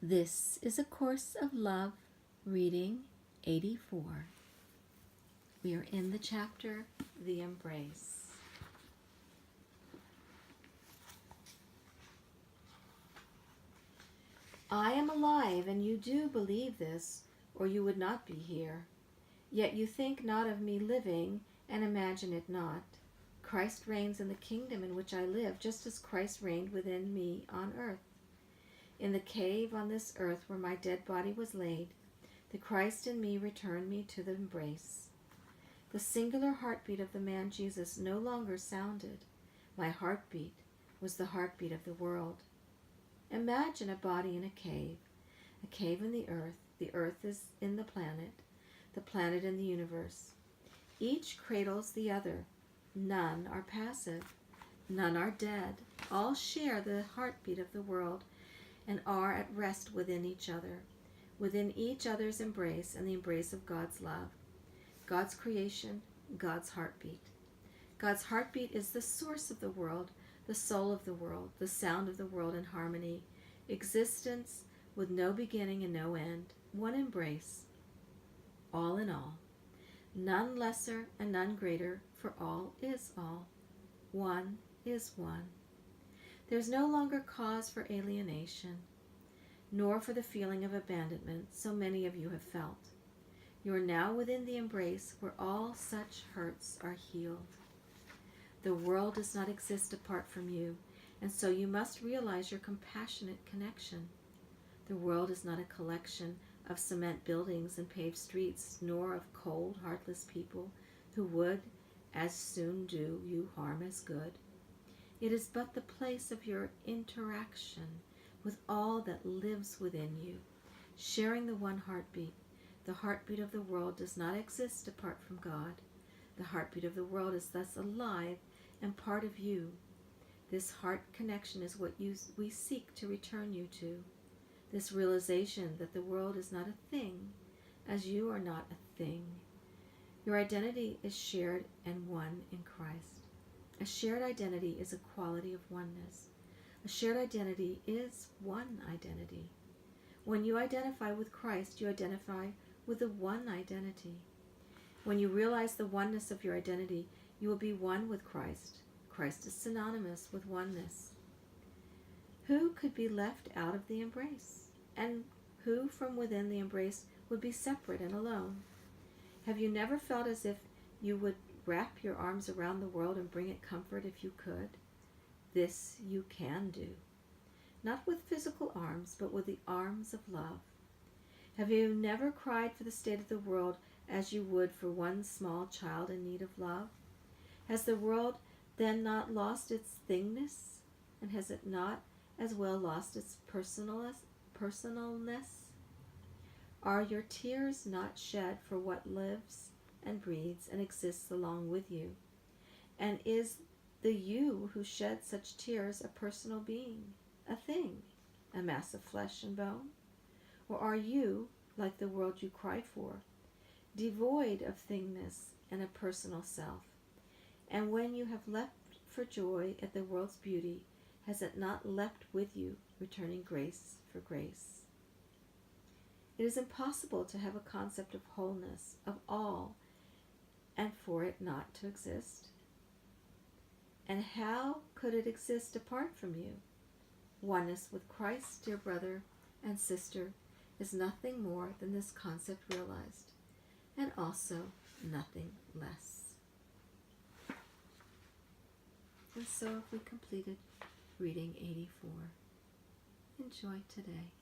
This is A Course of Love, reading 84. We are in the chapter, The Embrace. I am alive, and you do believe this, or you would not be here. Yet you think not of me living, and imagine it not. Christ reigns in the kingdom in which I live, just as Christ reigned within me on earth. In the cave on this earth where my dead body was laid, the Christ in me returned me to the embrace. The singular heartbeat of the man Jesus no longer sounded. My heartbeat was the heartbeat of the world. Imagine a body in a cave in the earth is in the planet in the universe. Each cradles the other. None are passive. None are dead. All share the heartbeat of the world and are at rest within each other, within each other's embrace and the embrace of God's love. God's creation, God's heartbeat. God's heartbeat is the source of the world, the soul of the world, the sound of the world in harmony, existence with no beginning and no end, one embrace, all in all, none lesser and none greater, for all is all. One is one. There's no longer cause for alienation, nor for the feeling of abandonment so many of you have felt. You are now within the embrace where all such hurts are healed. The world does not exist apart from you, and so you must realize your compassionate connection. The world is not a collection of cement buildings and paved streets, nor of cold, heartless people who would as soon do you harm as good. It is but the place of your interaction with all that lives within you, sharing the one heartbeat. The heartbeat of the world does not exist apart from God. The heartbeat of the world is thus alive and part of you. This heart connection is what we seek to return you to. This realization that the world is not a thing, as you are not a thing. Your identity is shared and one in Christ. A shared identity is a quality of oneness. A shared identity is one identity. When you identify with Christ, you identify with the one identity. When you realize the oneness of your identity, you will be one with Christ. Christ is synonymous with oneness. Who could be left out of the embrace? And who from within the embrace would be separate and alone? Have you never felt as if you would wrap your arms around the world and bring it comfort if you could? This you can do. Not with physical arms, but with the arms of love. Have you never cried for the state of the world as you would for one small child in need of love? Has the world then not lost its thingness? And has it not as well lost its personalness? Are your tears not shed for what lives and breathes and exists along with you? And is the you who sheds such tears a personal being, a thing, a mass of flesh and bone? Or are you, like the world you cry for, devoid of thingness and a personal self? And when you have leapt for joy at the world's beauty, has it not leapt with you, returning grace for grace? It is impossible to have a concept of wholeness, of all, and for it not to exist. And how could it exist apart from you? Oneness with Christ, dear brother and sister, is nothing more than this concept realized, and also nothing less. And so have we completed reading 84. Enjoy today.